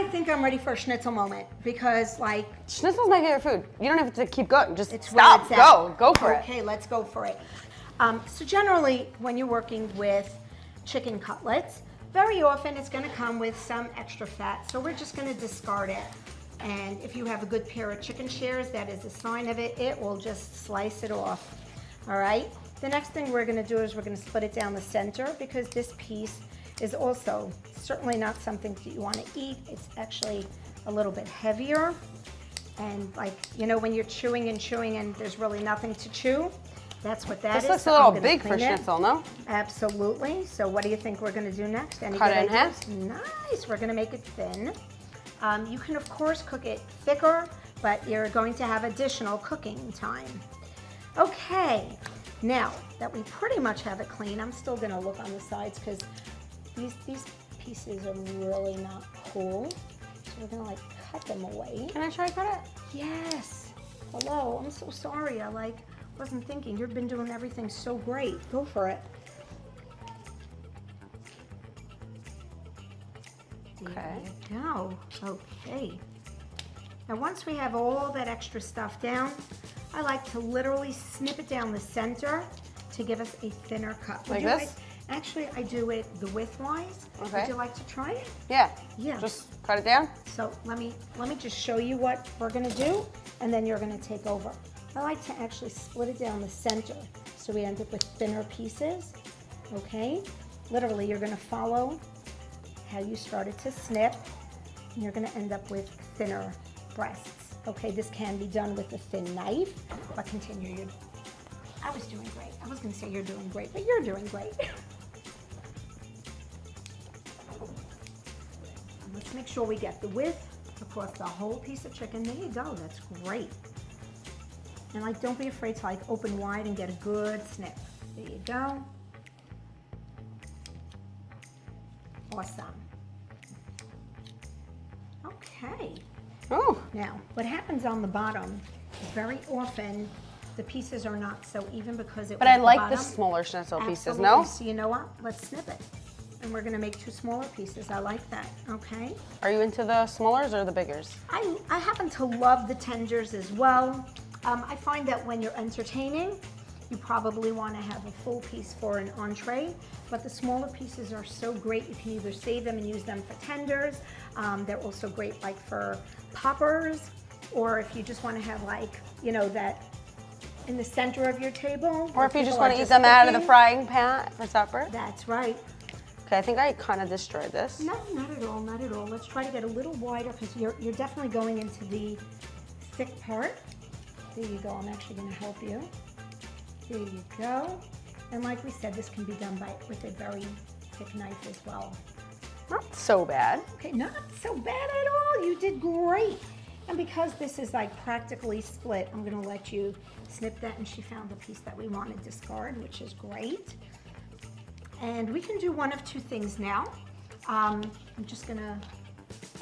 think I'm ready for a schnitzel moment because, like, Schnitzel's my favorite food. You don't have to keep going. Just it's stop. Go for it. Okay, let's go for it. So generally, when you're working with chicken cutlets, very often it's going to come with some extra fat. So we're just going to discard it. And if you have a good pair of chicken shears, that is a sign of it. It will just slice it off. All right. The next thing we're going to do is we're going to split it down the center because this piece is also certainly not something that you want to eat. It's actually a little bit heavier. And like, you know, when you're chewing and there's really nothing to chew, that's what that is. This looks So a little I'm gonna big for clean it. schnitzel, no? Absolutely. So what do you think we're going to do next? Any Cut good it in half? ideas? Nice. We're going to make it thin. You can, of course, cook it thicker, but you're going to have additional cooking time. Okay. Now that we pretty much have it clean, I'm still going to look on the sides because these pieces are really not cool. So we're going to like cut them away. Can I try to cut it? Yes. Hello. I'm so sorry. I wasn't thinking. You've been doing everything so great. Go for it. Okay. There you go. Okay. Now once we have all that extra stuff down, I like to literally snip it down the center to give us a thinner cut. Like this? Actually, I do it the width-wise. Okay. Would you like to try it? Yeah. Yeah. Just cut it down? So let me just show you what we're gonna do, and then you're gonna take over. I like to actually split it down the center so we end up with thinner pieces, okay? Literally, you're gonna follow how you started to snip, and you're gonna end up with thinner breasts. Okay, this can be done with a thin knife, but continue. I was doing great. I was gonna say you're doing great, but you're doing great. Let's make sure we get the width across the whole piece of chicken. There you go, that's great. And like, don't be afraid to like open wide and get a good snip. There you go. Awesome. Okay. Oh. Now, what happens on the bottom is very often the pieces are not so even because it But I like the smaller schnitzel pieces, no? So you know what? Let's snip it. And we're gonna make two smaller pieces. I like that, okay? Are you into the smallers or the biggers? I happen to love the tenders as well. I find that when you're entertaining, you probably want to have a full piece for an entree, but the smaller pieces are so great. You can either save them and use them for tenders. They're also great like for poppers, or if you just want to have like, you know, that in the center of your table. Or if you just want to eat them out of the frying pan for supper. That's right. Okay, I think I kind of destroyed this. No, not at all, not at all. Let's try to get a little wider because you're definitely going into the thick part. There you go, I'm actually gonna help you. There you go. And like we said, this can be done with a very thick knife as well. Not so bad. Okay, not so bad at all. You did great. And because this is like practically split, I'm gonna let you snip that, and she found the piece that we want to discard, which is great. And we can do one of two things now. I'm just gonna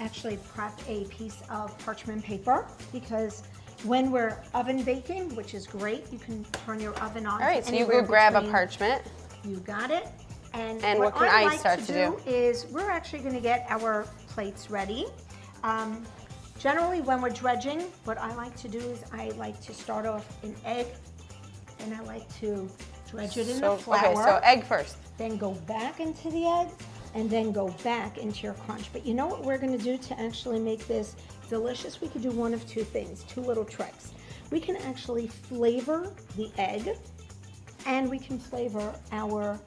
actually prep a piece of parchment paper because when we're oven baking, which is great, you can turn your oven on. All right, so you go grab a parchment. You got it. And what can I like start to do? Is we're actually going to get our plates ready. Generally, when we're dredging, what I like to do is I like to start off an egg, and I like to dredge it in the flour. Okay, so egg first. Then go back into the egg, and then go back into your crunch. But you know what we're going to do to actually make this delicious? We could do one of two things, two little tricks. We can actually flavor the egg, and we can flavor our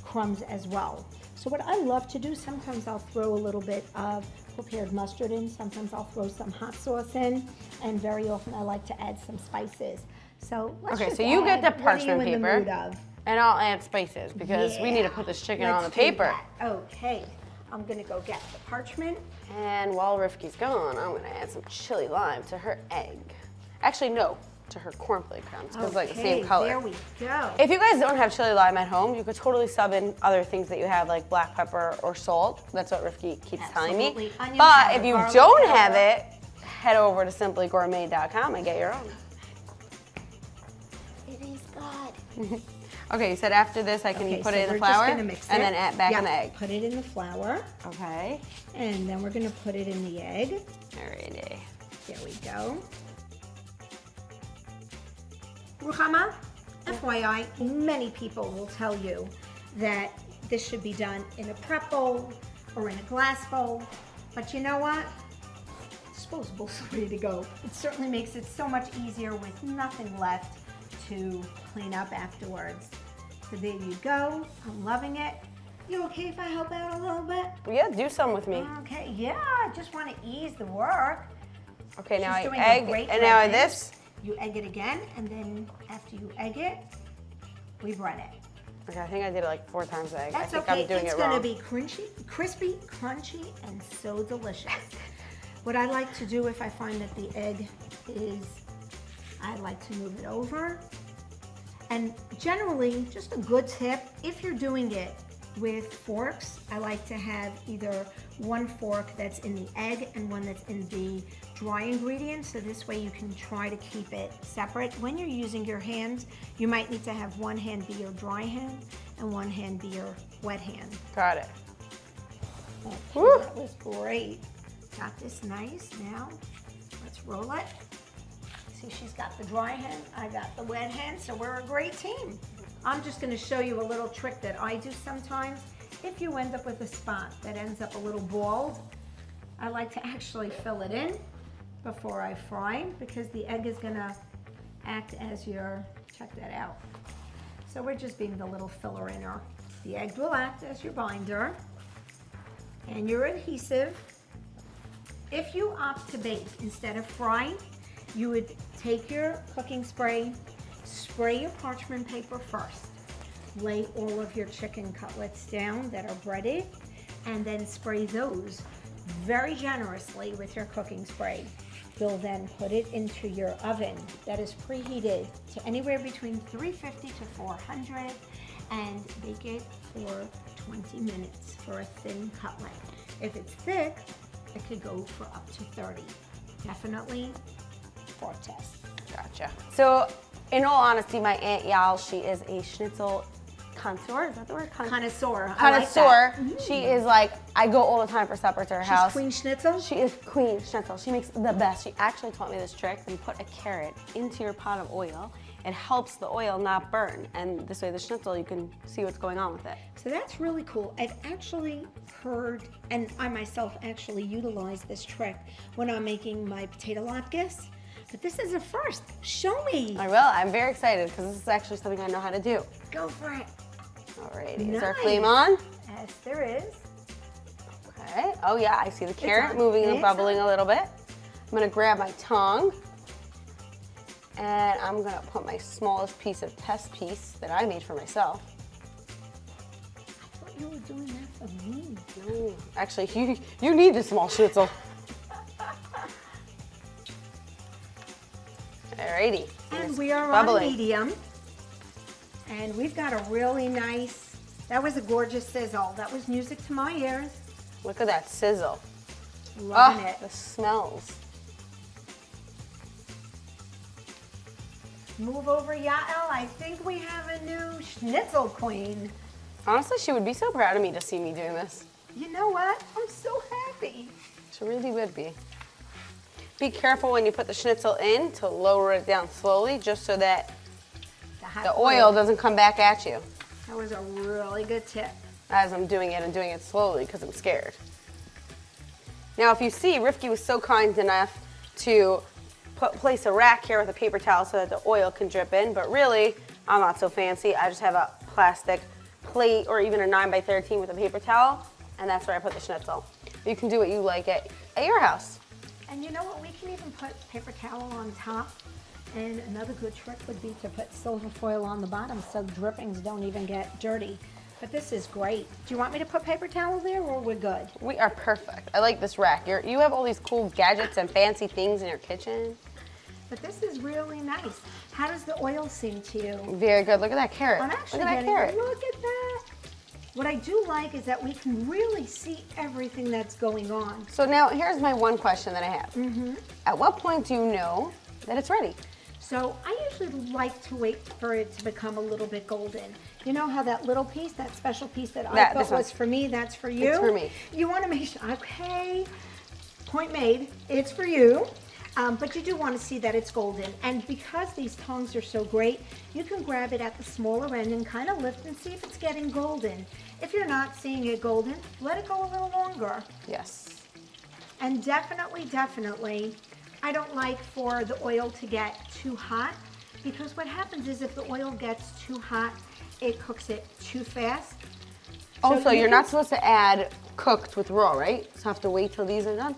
crumbs as well. So what I love to do, sometimes I'll throw a little bit of prepared mustard in, sometimes I'll throw some hot sauce in, and very often I like to add some spices. So let's okay, just so you get the add, parchment what are you in the paper, mood of? and I'll add spices because we need to put this chicken on the paper. Okay, I'm gonna go get the parchment. And while Rivky's gone, I'm gonna add some chili lime to her egg. Actually, no, to her cornflake crumbs because it's like the same color. There we go. If you guys don't have chili lime at home, you could totally sub in other things that you have like black pepper or salt. That's what Rivky keeps telling me. Onion But powder, if you garlic don't powder. have it, head over to simplygourmet.com and get your own. It is good. Okay, you said after this I can put so it in the we're flour just gonna mix and it. then add back in the egg. Put it in the flour. Okay. And then we're gonna put it in the egg. Alrighty. There we go. Rechama, FYI, many people will tell you that this should be done in a prep bowl or in a glass bowl, but you know what? Disposable's the way to go. It certainly makes it so much easier with nothing left to clean up afterwards. So there you go. I'm loving it. You okay if I help out a little bit? Yeah, do some with me. Okay, yeah, I just want to ease the work. Okay, now She's I doing a egg, great and now I job. this. You egg it again, and then after you egg it, we bread it. Okay, I think I did it like 4 times the egg. That's I think okay. I'm doing it's it going wrong. to be crispy, crunchy, and so delicious. What I like to do if I find that the egg is, I like to move it over. And generally, just a good tip, if you're doing it with forks, I like to have either one fork that's in the egg and one that's in the dry ingredients, so this way you can try to keep it separate. When you're using your hands, you might need to have one hand be your dry hand and one hand be your wet hand. Got it. Okay, Woo. that was great. Got this nice. Now, let's roll it. See, she's got the dry hand, I got the wet hand, so we're a great team. I'm just gonna show you a little trick that I do sometimes. If you end up with a spot that ends up a little bald, I like to actually fill it in before I fry, because the egg is gonna act as your, check that out. So we're just being the little filler inner. The egg will act as your binder and your adhesive. If you opt to bake instead of frying, you would take your cooking spray, spray your parchment paper first, lay all of your chicken cutlets down that are breaded, and then spray those very generously with your cooking spray. You'll then put it into your oven that is preheated to anywhere between 350 to 400 and bake it for 20 minutes for a thin cutlet. If it's thick, it could go for up to 30. Definitely fork test. Gotcha. So, in all honesty, my Aunt Yal, she is a Schnitzel connoisseur. Is that the word? Connoisseur. Connoisseur. She is like, I go all the time for supper to her house. She's Queen Schnitzel? She is Queen Schnitzel. She makes the best. She actually taught me this trick. You put a carrot into your pot of oil. It helps the oil not burn. And this way, the Schnitzel, you can see what's going on with it. So that's really cool. I've actually heard, and I myself actually utilize this trick when I'm making my potato latkes. But this is a first. Show me. I will. I'm very excited because this is actually something I know how to do. Go for it. Alrighty. Nice. Is our flame on? Yes, there is. Okay. Oh yeah, I see the carrot on. moving and It's bubbling a little bit. I'm gonna grab my tongue and I'm gonna put my smallest piece of test piece that I made for myself. I thought you were doing that for me. No, actually, you need the small schnitzel. Alrighty. And we are bubbling. on medium. And we've got a really nice, that was a gorgeous sizzle. That was music to my ears. Look at that sizzle. Loving it. The smells. Move over, Yael. I think we have a new Schnitzel queen. Honestly, she would be so proud of me to see me doing this. You know what? I'm so happy. She really would be. Be careful when you put the schnitzel in to lower it down slowly, just so that the oil doesn't come back at you. That was a really good tip. As I'm doing it and doing it slowly because I'm scared. Now, if you see, Rivky was so kind enough to place a rack here with a paper towel so that the oil can drip in, but really, I'm not so fancy. I just have a plastic plate or even a 9x13 with a paper towel, and that's where I put the schnitzel. You can do what you like at your house. And you know what? We can even put paper towel on top. And another good trick would be to put silver foil on the bottom so drippings don't even get dirty. But this is great. Do you want me to put paper towel there, or we're good? We are perfect. I like this rack. You have all these cool gadgets and fancy things in your kitchen. But this is really nice. How does the oil seem to you? Very good. Look at that carrot. I'm actually Look at that getting carrot. Look at that. What I do like is that we can really see everything that's going on. So now here's my one question that I have. At what point do you know that it's ready? So I usually like to wait for it to become a little bit golden. You know how that little piece, that special piece that I thought was for me, that's for you? It's for me. You want to make sure, okay, point made, it's for you. But you do want to see that it's golden. And because these tongs are so great, you can grab it at the smaller end and kind of lift and see if it's getting golden. If you're not seeing it golden, let it go a little longer. Yes. And definitely, I don't like for the oil to get too hot, because what happens is if the oil gets too hot, it cooks it too fast. Also, you're not supposed to add cooked with raw, right? So I have to wait till these are done?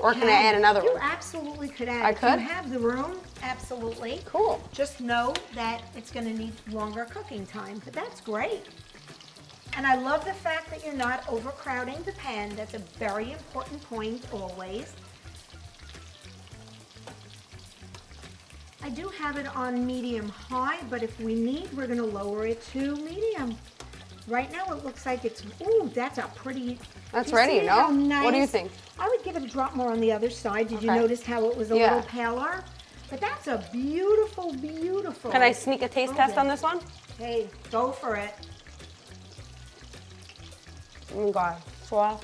Or can I add another one? You absolutely could add. I could? If you have the room, absolutely. Cool. Just know that it's going to need longer cooking time, but that's great. And I love the fact that you're not overcrowding the pan. That's a very important point always. I do have it on medium-high, but if we need, we're going to lower it to medium. Right now it looks like it's, ooh, that's a pretty... That's ready, no? What do you think? I would give it a drop more on the other side. Did you notice how it was a little paler? But that's a beautiful, beautiful... Can I sneak a taste test on this one? Hey, go for it. Oh my God, wow.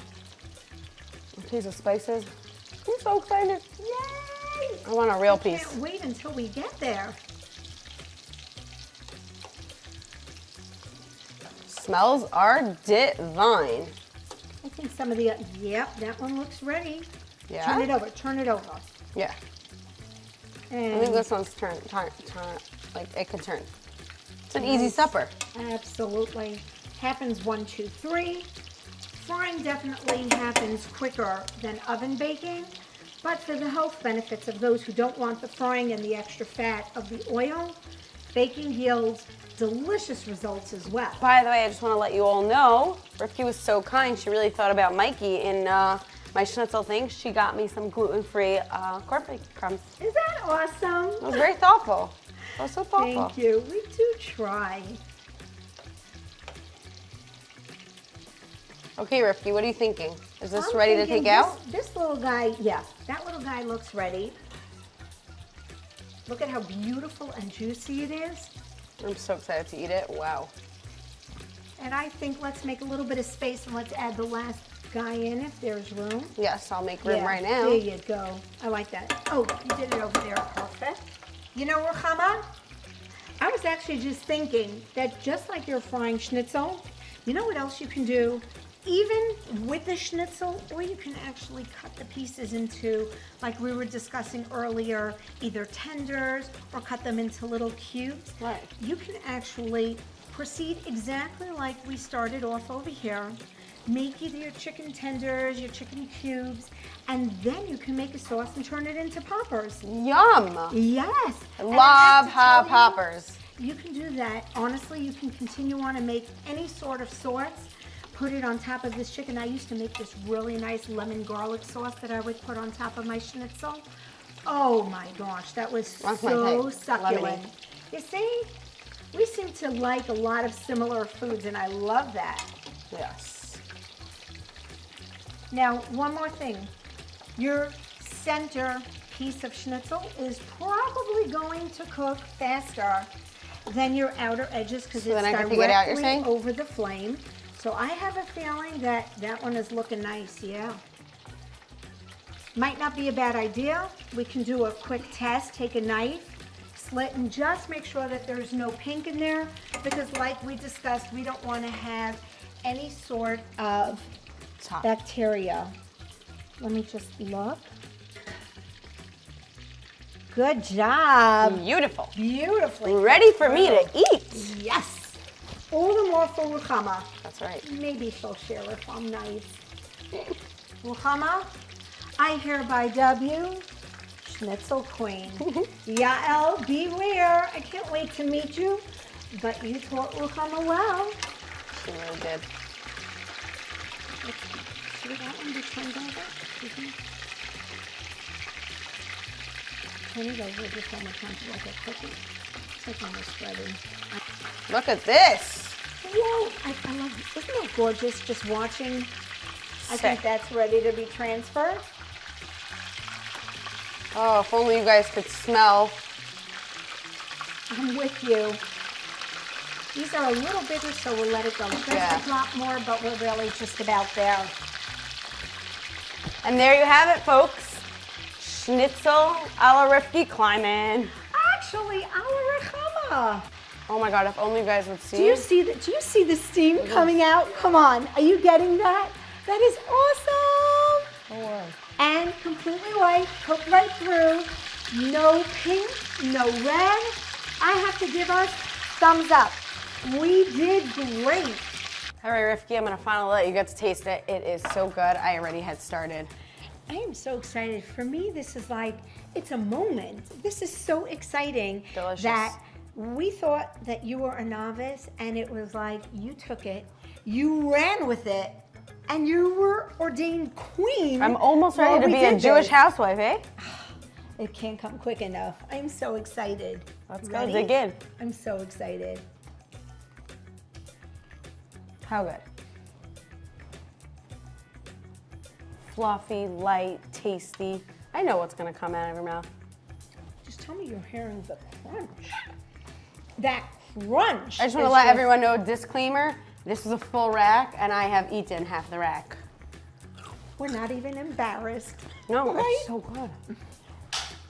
A piece of spices. I'm so excited. Yay! I want a real piece. Can't wait until we get there. Smells are divine. I think some of the, yep, that one looks ready. Yeah? Turn it over, turn it over. Yeah. And I think this one's turn, like it can turn. It's an easy supper. Absolutely. Happens 1, 2, 3. Frying definitely happens quicker than oven baking, but for the health benefits of those who don't want the frying and the extra fat of the oil, baking yields delicious results as well. By the way, I just want to let you all know, Rivky was so kind. She really thought about Mikey in my Schnitzel thing. She got me some gluten-free cornflake crumbs. Is that awesome? It was very thoughtful. It was so thoughtful. Thank you. We do try. Okay, Rivky, what are you thinking? Is this ready to take out? This little guy, yeah, that little guy looks ready. Look at how beautiful and juicy it is. I'm so excited to eat it. Wow. And I think let's make a little bit of space and let's add the last guy in if there's room. Yes, I'll make room right now. There you go. I like that. Oh, you did it over there. Perfect. You know, Rechama, I was actually just thinking that just like you're frying schnitzel, you know what else you can do? Even with the schnitzel, or you can actually cut the pieces into, like we were discussing earlier, either tenders or cut them into little cubes. Right. You can actually proceed exactly like we started off over here. Make either your chicken tenders, your chicken cubes, and then you can make a sauce and turn it into poppers. Yum. Yes. I love hot poppers. You can do that. Honestly, you can continue on and make any sort of sauce. Put it on top of this chicken. I used to make this really nice lemon garlic sauce that I would put on top of my schnitzel. Oh my gosh, that was so succulent. You see, we seem to like a lot of similar foods, and I love that. Yes. Now, one more thing. Your center piece of schnitzel is probably going to cook faster than your outer edges because it's directly over the flame. So I have a feeling that that one is looking nice, yeah. Might not be a bad idea. We can do a quick test. Take a knife, slit, and just make sure that there's no pink in there because like we discussed, we don't want to have any sort of bacteria. Let me just look. Good job. Beautiful. Beautifully. Ready for me to eat. Yes. All the more for Rechama. That's right. Maybe she'll share if I'm nice. Rechama, I hereby dub you Schnitzel Queen. Yael, beware. I can't wait to meet you. But you taught Rechama well. She really did. Should that one be turned over? Turn it over just one more time to like a cookie. It's like almost ready. Look at this. Whoa, I love this. Isn't it gorgeous just watching? I think that's ready to be transferred. Oh, if only you guys could smell I'm with you. These are a little bigger, so we'll let it go just a drop more, but we're really just about there. And there you have it, folks. Schnitzel a la Rivky climbing. Actually, a la Rechama. Oh my God, if only you guys would see. Do you see the steam coming out? Come on, are you getting that? That is awesome. Oh, wow. And completely white, cooked right through. No pink, no red. I have to give us thumbs up. We did great. All right, Rivky, I'm gonna finally let you get to taste it. It is so good. I already had started. I am so excited. For me, this is like, it's a moment. This is so exciting. Delicious. That we thought that you were a novice, and it was like, you took it, you ran with it, and you were ordained queen. I'm almost ready to be a Jewish housewife, eh? It can't come quick enough. I'm so excited. Let's go dig in. I'm so excited. How good? Fluffy, light, tasty. I know what's gonna come out of your mouth. Just tell me you're hearing the crunch. That crunch. I just want to let everyone know, disclaimer, this is a full rack and I have eaten half the rack. We're not even embarrassed. No, right? it's so good.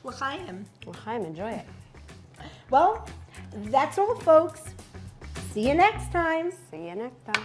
L'chaim. L'chaim, enjoy it. Well, that's all, folks. See you next time. See you next time.